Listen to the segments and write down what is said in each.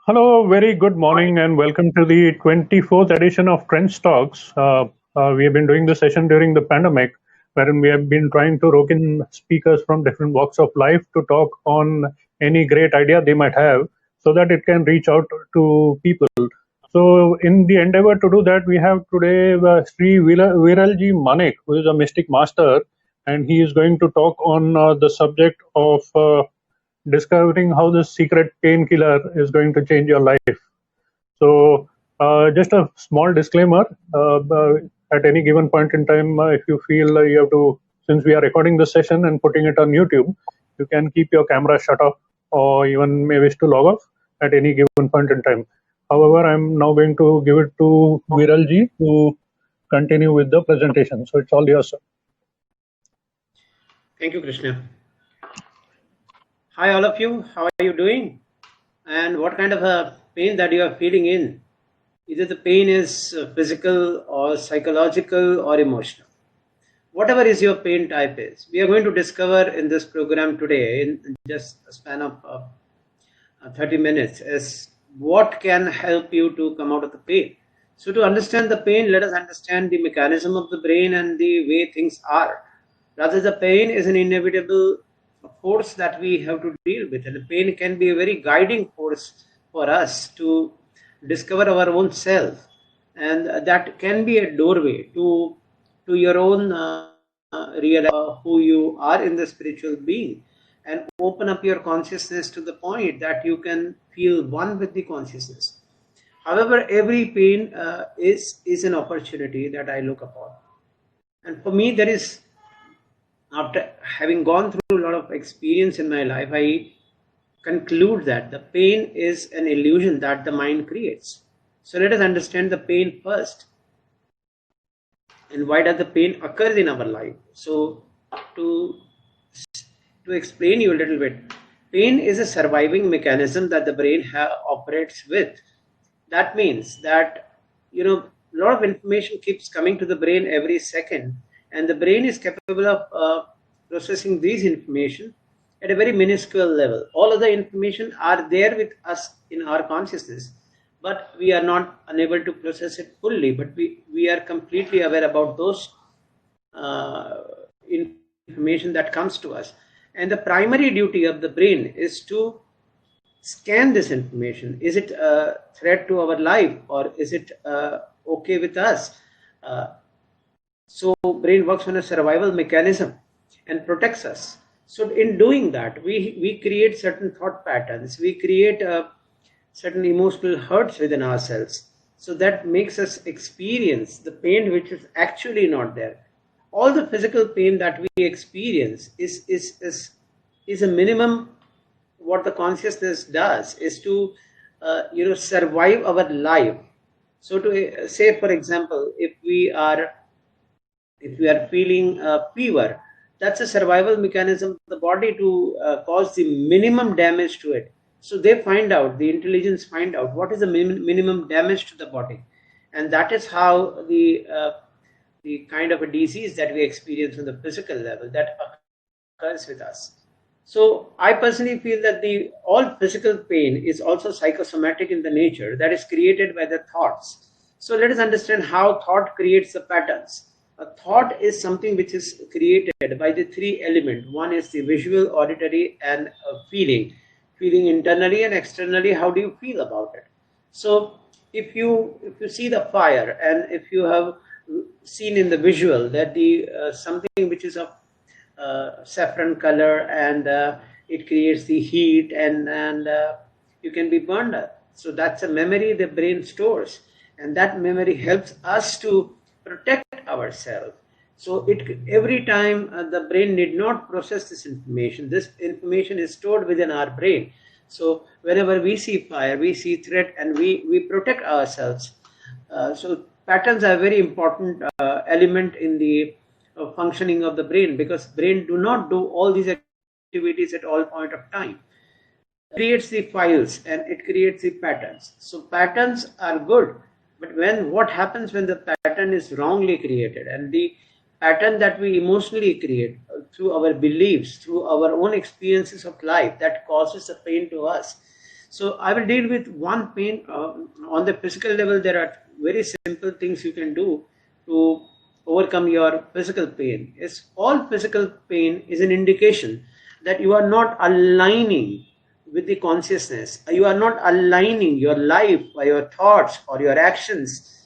Hello, very good morning, and welcome to the 24th edition of Trench Talks. We have been doing this session during the pandemic, wherein we have been trying to rope in speakers from different walks of life to talk on any great idea they might have so that it can reach out to people. So, in the endeavor to do that, we have today Sri Viralji Manik, who is a mystic master, and he is going to talk on the subject of discovering how the secret painkiller is going to change your life. So, just a small disclaimer, at any given point in time, if you feel you have to, since we are recording this session and putting it on YouTube, you can keep your camera shut off or even may wish to log off at any given point in time. However, I'm now going to give it to Viralji to continue with the presentation. So it's all yours, sir. Thank you, Krishna. Hi, all of you. How are you doing? And what kind of a pain that you are feeling in? Either the pain is physical or psychological or emotional. Whatever is your pain type is, we are going to discover in this program today, in just a span of 30 minutes, is what can help you to come out of the pain. So to understand the pain, let us understand the mechanism of the brain and the way things are. Rather, the pain is an inevitable force that we have to deal with, and the pain can be a very guiding force for us to discover our own self, and that can be a doorway to your own realize who you are in the spiritual being, and open up your consciousness to the point that you can feel one with the consciousness. However, every pain is an opportunity that I look upon, and for me, there is, after having gone through a lot of experience in my life, I conclude that the pain is an illusion that the mind creates. So let us understand the pain first. And why does the pain occur in our life? So to explain you a little bit, pain is a surviving mechanism that the brain operates with. That means that, a lot of information keeps coming to the brain every second, and the brain is capable of processing these information at a very minuscule level. All of the information are there with us in our consciousness, but we are not unable to process it fully, but we are completely aware about those information that comes to us. And the primary duty of the brain is to scan this information. Is it a threat to our life, or is it okay with us? So brain works on a survival mechanism and protects us. So in doing that, we create certain thought patterns, we create certain emotional hurts within ourselves. So that makes us experience the pain which is actually not there. All the physical pain that we experience is a minimum. What the consciousness does is to survive our life. So to say, for example, if we are feeling fever, that's a survival mechanism of the body to cause the minimum damage to it. So they the intelligence find out what is the minimum damage to the body, and that is how the kind of a disease that we experience on the physical level that occurs with us. So I personally feel that all physical pain is also psychosomatic in the nature, that is created by the thoughts. So let us understand how thought creates the patterns. A thought is something which is created by the three elements. One is the visual, auditory, and feeling. Feeling internally and externally. How do you feel about it? So if you see the fire, and if you have seen in the visual that something which is of saffron color, and it creates the heat, and you can be burned up. So that's a memory the brain stores, and that memory helps us to protect ourselves. So every time the brain need not process this information is stored within our brain. So whenever we see fire, we see threat, and we protect ourselves. So patterns are a very important element in the functioning of the brain, because brain do not do all these activities at all point of time. It creates the files and it creates the patterns. So patterns are good, but what happens when the pattern is wrongly created, and the pattern that we emotionally create through our beliefs, through our own experiences of life, that causes the pain to us. So I will deal with one pain on the physical level. There are very simple things you can do to overcome your physical pain. Is all physical pain is an indication that you are not aligning with the consciousness. You are not aligning your life or your thoughts or your actions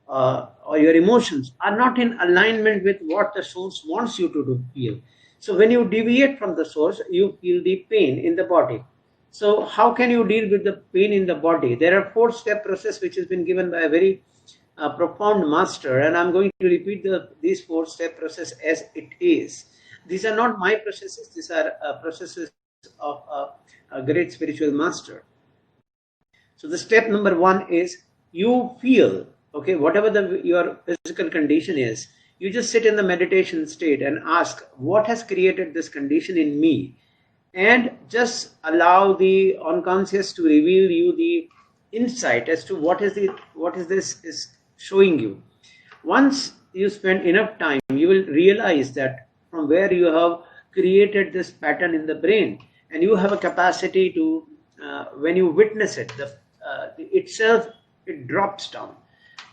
or your emotions are not in alignment with what the source wants you to feel. So when you deviate from the source, you feel the pain in the body. So how can you deal with the pain in the body? There are 4-step process which has been given by a very profound master, and I'm going to repeat these 4-step process as it is. These are not my processes. These are processes of a great spiritual master. So the step number 1 is you feel, okay, whatever your physical condition is, you just sit in the meditation state and ask, what has created this condition in me? And just allow the unconscious to reveal you the insight as to what is this is showing you. Once you spend enough time, you will realize that from where you have created this pattern in the brain, and you have a capacity to, when you witness it, it drops down.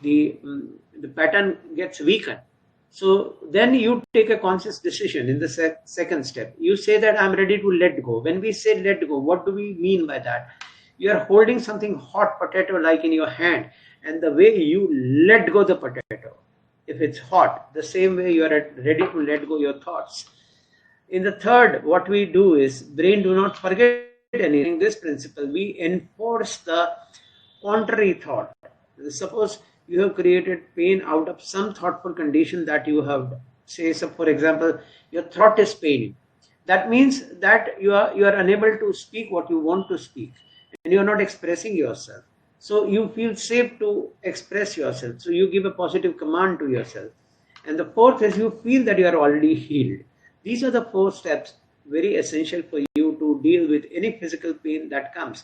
The pattern gets weakened. So then you take a conscious decision in the second step. You say that I'm ready to let go. When we say let go, what do we mean by that? You are holding something hot potato like in your hand, and the way you let go the potato, if it's hot, the same way you are ready to let go your thoughts. In the third, what we do is, brain do not forget anything. This principle, we enforce the contrary thought. Suppose you have created pain out of some thoughtful condition that you have, say, so for example, your throat is paining. That means that you are unable to speak what you want to speak, and you are not expressing yourself. So you feel safe to express yourself. So you give a positive command to yourself. And the fourth is you feel that you are already healed. These are the 4 steps, very essential for you to deal with any physical pain that comes.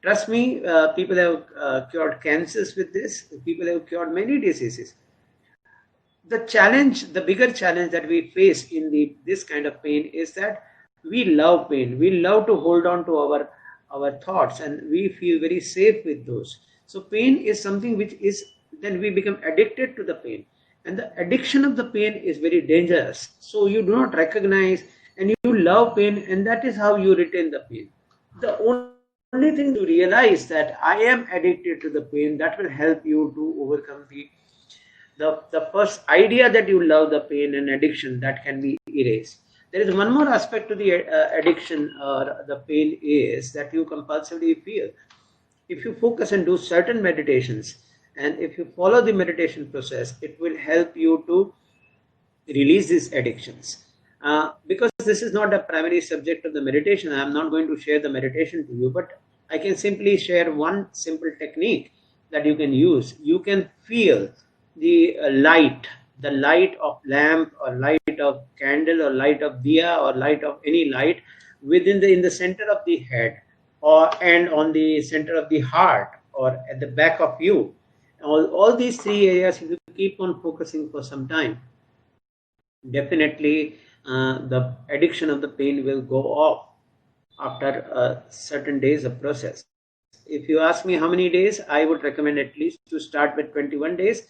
Trust me, people have cured cancers with this. People have cured many diseases. The bigger challenge that we face in this kind of pain is that we love pain. We love to hold on to our thoughts, and we feel very safe with those. So pain is something which is, then we become addicted to the pain. And the addiction of the pain is very dangerous. So you do not recognize, and you love pain, and that is how you retain the pain. The only thing to realize that I am addicted to the pain, that will help you to overcome the first idea that you love the pain and addiction, that can be erased. There is one more aspect to the addiction or the pain is that you compulsively feel. If you focus and do certain meditations, and if you follow the meditation process, it will help you to release these addictions. Because this is not a primary subject of the meditation, I am not going to share the meditation to you, but I can simply share one simple technique that you can use. You can feel the light of lamp, or light of candle, or light of diya, or light of any light in the center of the head, and on the center of the heart, or at the back of you. All these 3 areas, if you keep on focusing for some time, definitely the addiction of the pain will go off after certain days of process. If you ask me how many days, I would recommend at least to start with 21 days.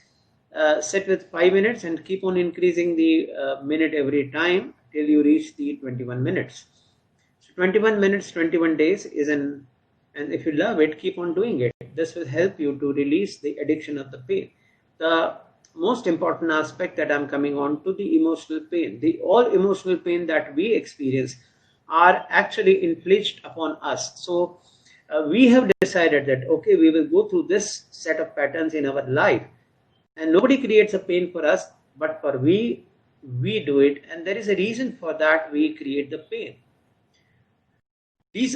Sit with 5 minutes and keep on increasing the minute every time till you reach the 21 minutes. So 21 minutes, 21 days is and if you love it, keep on doing it. This will help you to release the addiction of the pain. The most important aspect that I'm coming on to, the emotional pain. All emotional pain that we experience are actually inflicted upon us. So we have decided that, okay, we will go through this set of patterns in our life, and nobody creates a pain for us, but for we do it, and there is a reason for that we create the pain.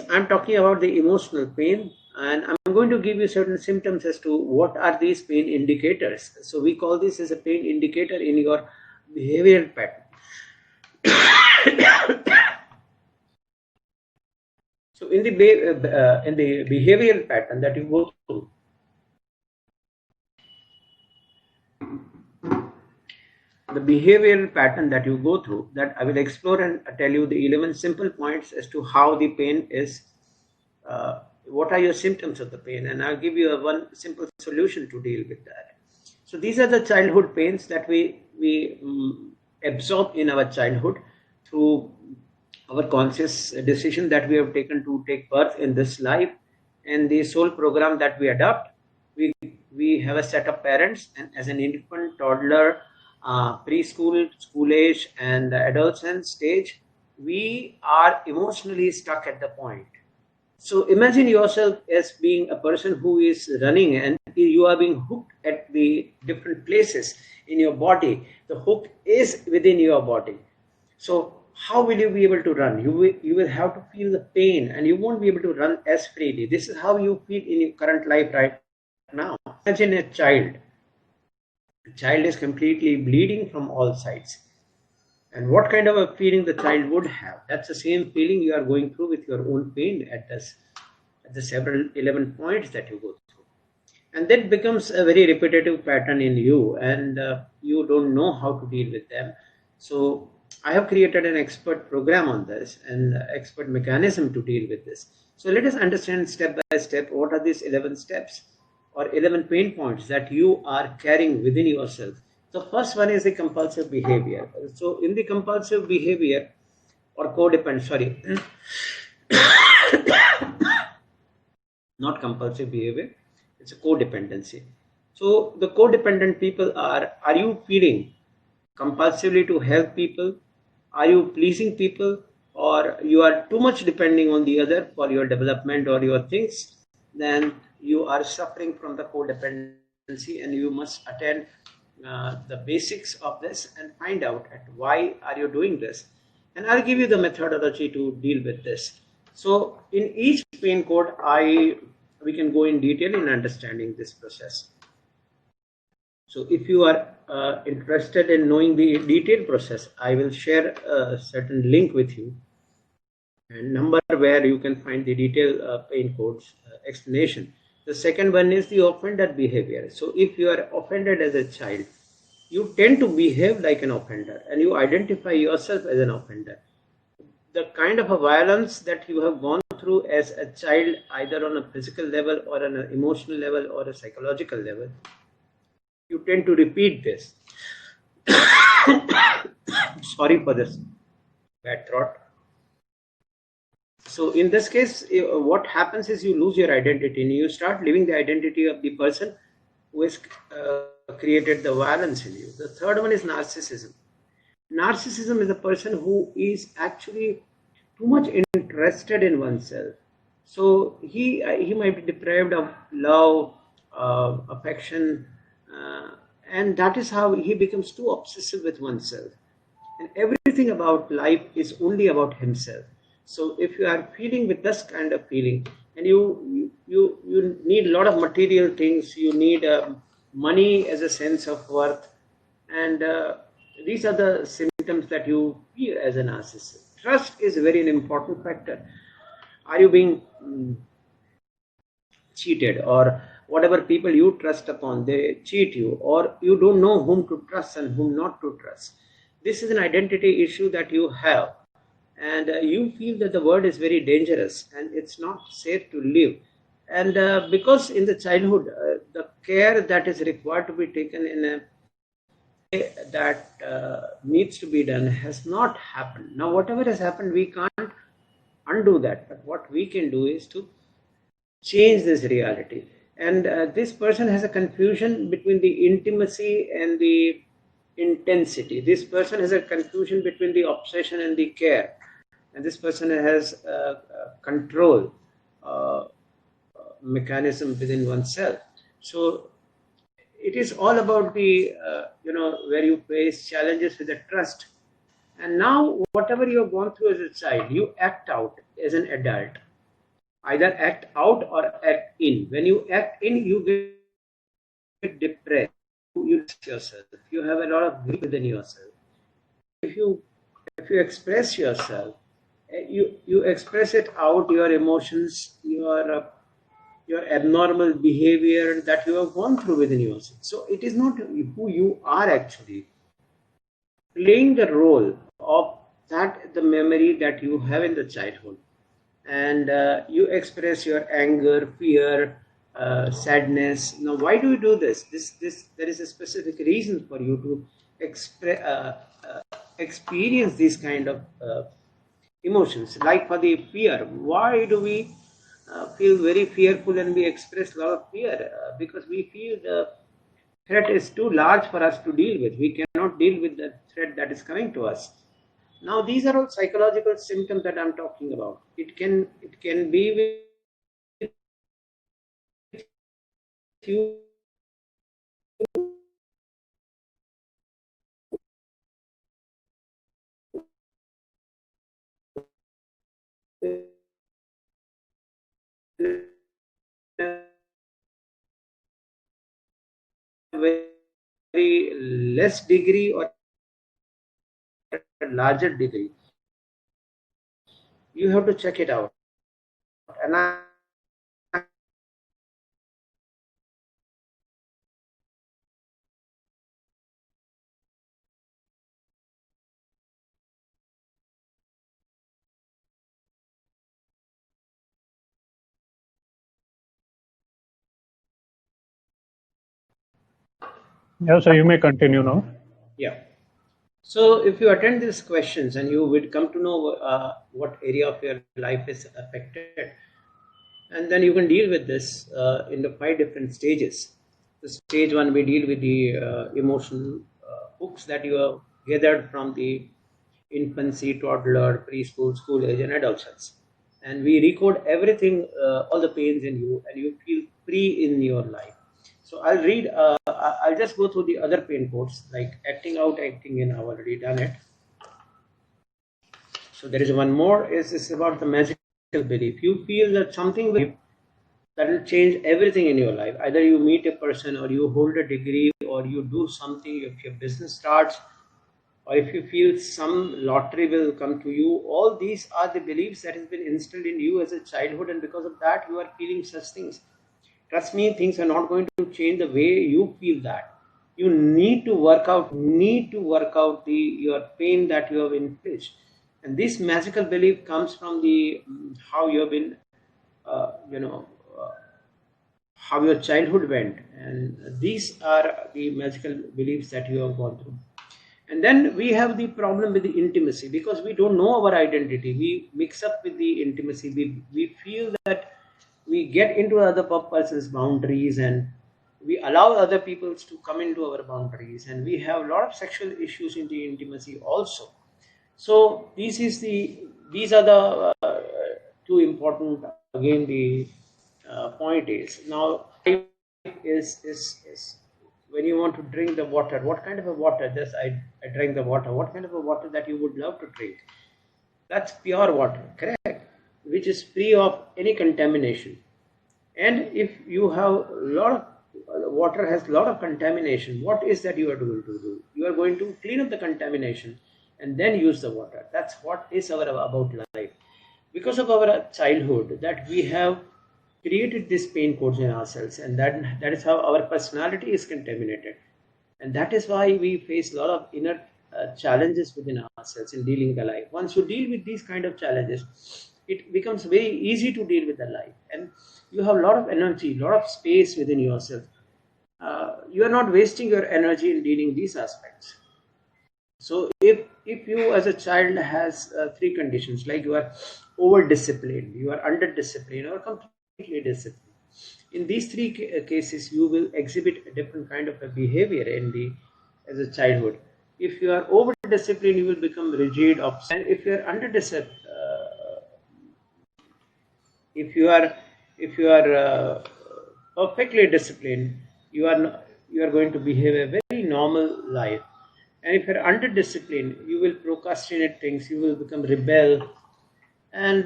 I'm talking about the emotional pain, and I'm going to give you certain symptoms as to what are these pain indicators. So we call this as a pain indicator in your behavioral pattern. So in the behavioral pattern that you go through, that I will explore and tell you the 11 simple points as to how the pain is, what are your symptoms of the pain, and I'll give you one simple solution to deal with that. So these are the childhood pains that we absorb in our childhood through our conscious decision that we have taken to take birth in this life, and the soul program that we adopt. We have a set of parents, and as an infant, toddler, preschool, school age, and adolescent stage, we are emotionally stuck at the point. So imagine yourself as being a person who is running, and you are being hooked at the different places in your body. The hook is within your body. So how will you be able to run? You will have to feel the pain, and you won't be able to run as freely. This is how you feel in your current life right now. Imagine a child. The child is completely bleeding from all sides. And what kind of a feeling the child would have? That's the same feeling you are going through with your own pain at the several 11 points that you go through. And that becomes a very repetitive pattern in you, and you don't know how to deal with them. So I have created an expert program on this and expert mechanism to deal with this. So let us understand step by step what are these 11 steps or 11 pain points that you are carrying within yourself. The first one is the compulsive behavior. So in the compulsive behavior or codependent, not compulsive behavior, it's a codependency. So the codependent people are you feeling compulsively to help people? Are you pleasing people? Or you are too much depending on the other for your development or your things? Then you are suffering from the codependency, and you must attend the basics of this and find out why are you doing this. And I'll give you the methodology to deal with this. So in each pain code, we can go in detail in understanding this process. So if you are interested in knowing the detailed process, I will share a certain link with you and number where you can find the detailed pain codes explanation. The second one is the offender behavior. So if you are offended as a child, you tend to behave like an offender, and you identify yourself as an offender. The kind of a violence that you have gone through as a child, either on a physical level or on an emotional level or a psychological level, you tend to repeat this. Sorry for this bad throat. So in this case, what happens is you lose your identity and you start living the identity of the person who has created the violence in you. The third one is narcissism. Narcissism is a person who is actually too much interested in oneself. So he might be deprived of love, affection, and that is how he becomes too obsessive with oneself. And everything about life is only about himself. So if you are feeling with this kind of feeling, and you need a lot of material things, you need money as a sense of worth, and these are the symptoms that you feel as a narcissist. Trust is very an important factor. Are you being cheated, or whatever people you trust upon, they cheat you, or you don't know whom to trust and whom not to trust? This is an identity issue that you have, and you feel that the world is very dangerous and it's not safe to live. And because in the childhood, the care that is required to be taken in a way that needs to be done has not happened. Now, whatever has happened, we can't undo that. But what we can do is to change this reality. And this person has a confusion between the intimacy and the intensity. This person has a confusion between the obsession and the care. And this person has control mechanism within oneself. So it is all about the, where you face challenges with the trust. And now whatever you have gone through as a child, you act out as an adult. Either act out or act in. When you act in, you get depressed. You lose yourself. You have a lot of grief within yourself. If you express yourself, you express it out, your emotions, your abnormal behavior that you have gone through within yourself. So it is not who you are actually. Playing the role of that, the memory that you have in the childhood. and you express your anger, fear, sadness. Now, why do you do this? There is a specific reason for you to experience these kind of emotions. Like for the fear, why do we feel very fearful and we express a lot of fear? Because we feel the threat is too large for us to deal with. We cannot deal with the threat that is coming to us. Now, these are all psychological symptoms that I'm talking about. It can be with you very less degree or a larger degree. You have to check it out. And Yeah, so you may continue now. yeah. So if you attend these questions and you will come to know what area of your life is affected, and then you can deal with this in the 5 different stages. The stage 1, we deal with the emotional hooks that you have gathered from the infancy, toddler, preschool, school age, and adolescence. And we record everything, all the pains in you, and you feel free in your life. So I'll read, I'll just go through the other pain codes, like acting out, acting in. I've already done it. So there is one more, is about the magical belief. You feel that something that will change everything in your life. Either you meet a person, or you hold a degree, or you do something, if your business starts, or if you feel some lottery will come to you. All these are the beliefs that has been instilled in you as a childhood, and because of that you are feeling such things. Trust me, things are not going to change the way you feel that. You need to work out your pain that you have inflicted. And this magical belief comes from the how you have been uh, you know how your childhood went, and these are the magical beliefs that you have gone through. And then we have the problem with the intimacy, because we don't know our identity. We mix up with the intimacy. We feel that we get into other person's boundaries, and we allow other people to come into our boundaries, and we have a lot of sexual issues in the intimacy also. So these are the two important. Again, the point is now is when you want to drink the water. What kind of a water? Just I drink the water. What kind of a water that you would love to drink? That's pure water, correct? Which is free of any contamination. And if you have a lot of water has a lot of contamination, what is that you are going to do? You are going to clean up the contamination and then use the water. That's what is our about life. Because of our childhood, that we have created this pain codes in ourselves, and that is how our personality is contaminated, and that is why we face a lot of inner challenges within ourselves in dealing with the life. Once you deal with these kind of challenges, it becomes very easy to deal with the life, and you have a lot of energy, a lot of space within yourself. You are not wasting your energy in dealing these aspects. So if you as a child has 3 conditions, like you are over disciplined, you are under disciplined, or completely disciplined, in these 3 cases you will exhibit a different kind of a behavior in the as a childhood. If you are over disciplined, you will become rigid, obsessed. And if you are under disciplined, if you are perfectly disciplined, you are going to behave a very normal life. And if you're under discipline, you will procrastinate things, you will become rebel, and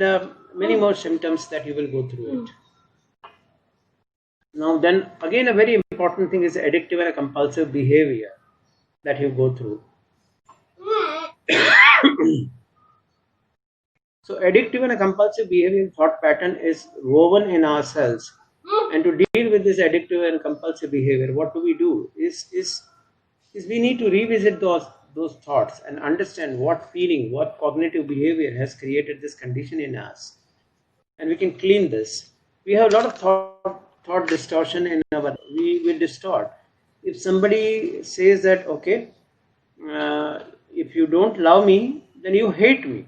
many more symptoms that you will go through it. Now then again, a very important thing is addictive and a compulsive behavior that you go through. So addictive and a compulsive behavior thought pattern is woven in ourselves. And to deal with this addictive and compulsive behavior, what do we do? Is we need to revisit those thoughts and understand what feeling, what cognitive behavior has created this condition in us. and we can clean this. We have a lot of thought distortion in our. We distort. If somebody says that, okay, if you don't love me, then you hate me.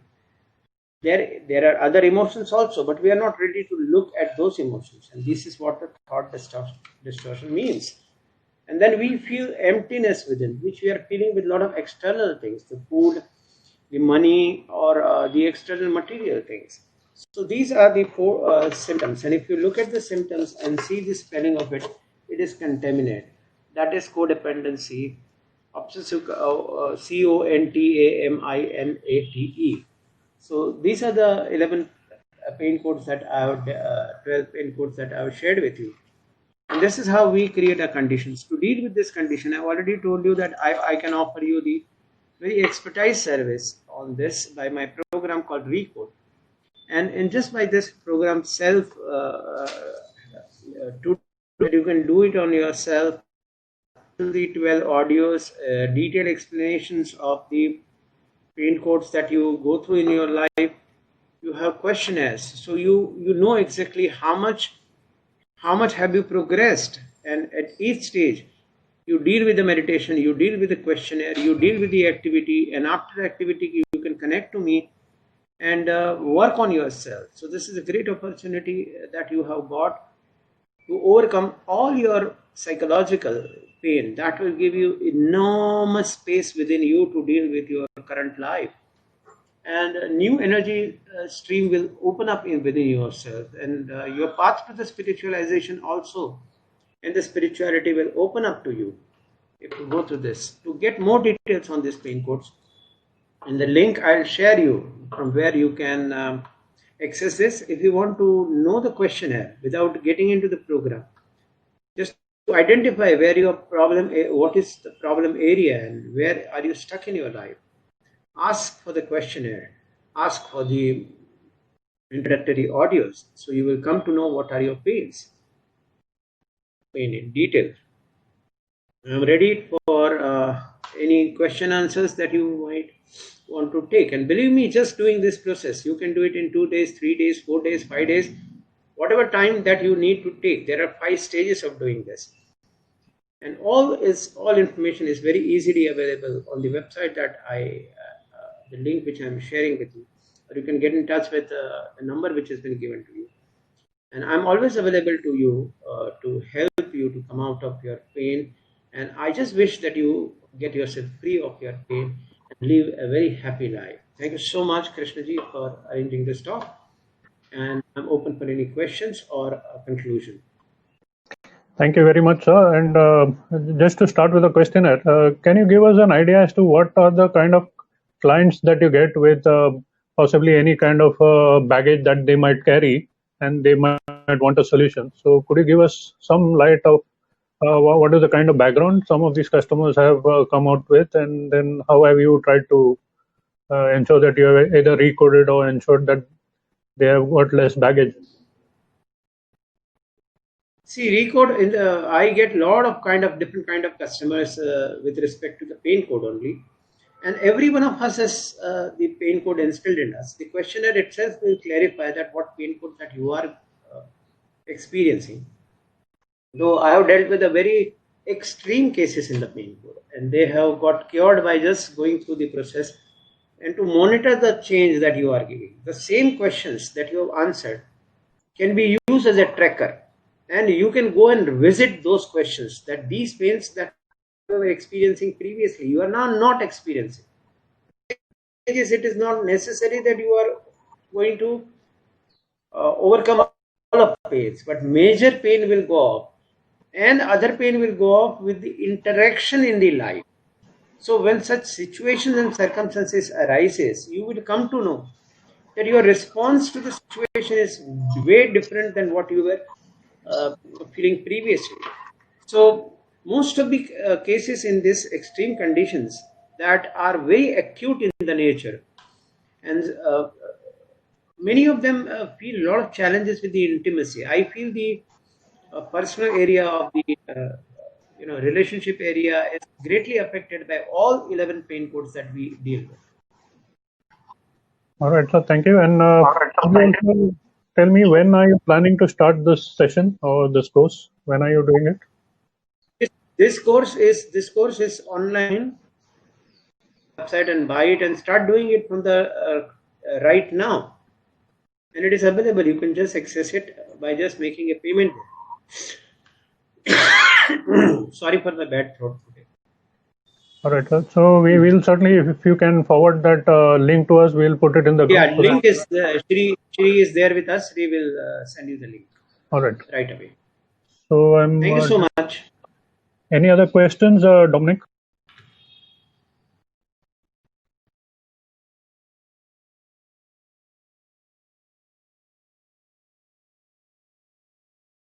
There are other emotions also, but we are not ready to look at those emotions, and this is what the thought distortion means. And then we feel emptiness within, which we are feeling with a lot of external things, the food, the money, or the external material things. So these are the four symptoms, and if you look at the symptoms and see the spelling of it, it is contaminate. That is codependency, obsessive, CONTAMINATE. So these are the 11 pain codes that I have, 12 pain codes that I have shared with you. And this is how we create our conditions. To deal with this condition, I've already told you that I can offer you the very expertise service on this by my program called Recode. And just by this program self, you can do it on yourself, the 12 audios, detailed explanations of the pain codes that you go through in your life. You have questionnaires, so you know exactly how much have you progressed, and at each stage you deal with the meditation, you deal with the questionnaire, you deal with the activity, and after the activity you can connect to me and work on yourself. So this is a great opportunity that you have got to overcome all your psychological pain. That will give you enormous space within you to deal with your current life, and a new energy stream will open up within yourself, and your path to the spiritualization also, and the spirituality will open up to you if you go through this. To get more details on this pain codes, in the link I'll share you from where you can access this. If you want to know the questionnaire without getting into the program, just to identify where your problem, what is the problem area, and where are you stuck in your life, ask for the questionnaire, ask for the introductory audios, so you will come to know what are your pain in detail. I'm ready for any question answers that you might want to take. And believe me, just doing this process, you can do it in 2 days, 3 days, 4 days, 5 days, whatever time that you need to take. There are 5 stages of doing this, and all information is very easily available on the website that the link which I'm sharing with you, or you can get in touch with the number which has been given to you. And I'm always available to you to help you to come out of your pain. And I just wish that you get yourself free of your pain and live a very happy life. Thank you so much, Krishnaji, for arranging this talk. And I'm open for any questions or a conclusion. Thank you very much, sir. And just to start with a questionnaire, can you give us an idea as to what are the kind of clients that you get with possibly any kind of baggage that they might carry, and they might want a solution? So could you give us some light of what is the kind of background some of these customers have come out with, and then how have you tried to ensure that you have either recoded or ensured that they have got less baggage? See, Recode, I get a lot of different kind of customers with respect to the pain code only. And every one of us has the pain code instilled in us. The questionnaire itself will clarify that what pain code that you are experiencing. Though I have dealt with a very extreme cases in the pain code, and they have got cured by just going through the process. And to monitor the change that you are giving, the same questions that you have answered can be used as a tracker, and you can go and visit those questions, that these pains that you were experiencing previously, you are now not experiencing. It is not necessary that you are going to overcome all of pains, but major pain will go off, and other pain will go off with the interaction in the life. So when such situations and circumstances arises, you will come to know that your response to the situation is way different than what you were feeling previously. So most of the cases in these extreme conditions that are very acute in the nature, and many of them feel a lot of challenges with the intimacy. I feel the personal area of the relationship area is greatly affected by all 11 pain codes that we deal with. All right, sir. Thank you. And could you also tell me, when are you planning to start this session or this course? When are you doing it? This course is online. Website and buy it and start doing it from the right now, and it is available. You can just access it by just making a payment. Sorry for the bad throat today. All right, sir. So we will certainly, if you can forward that link to us, we'll put it in the group. Yeah, link is Shri is there with us. Shri will send you the link. All right. Right away. So Thank you so much. Any other questions, Dominic?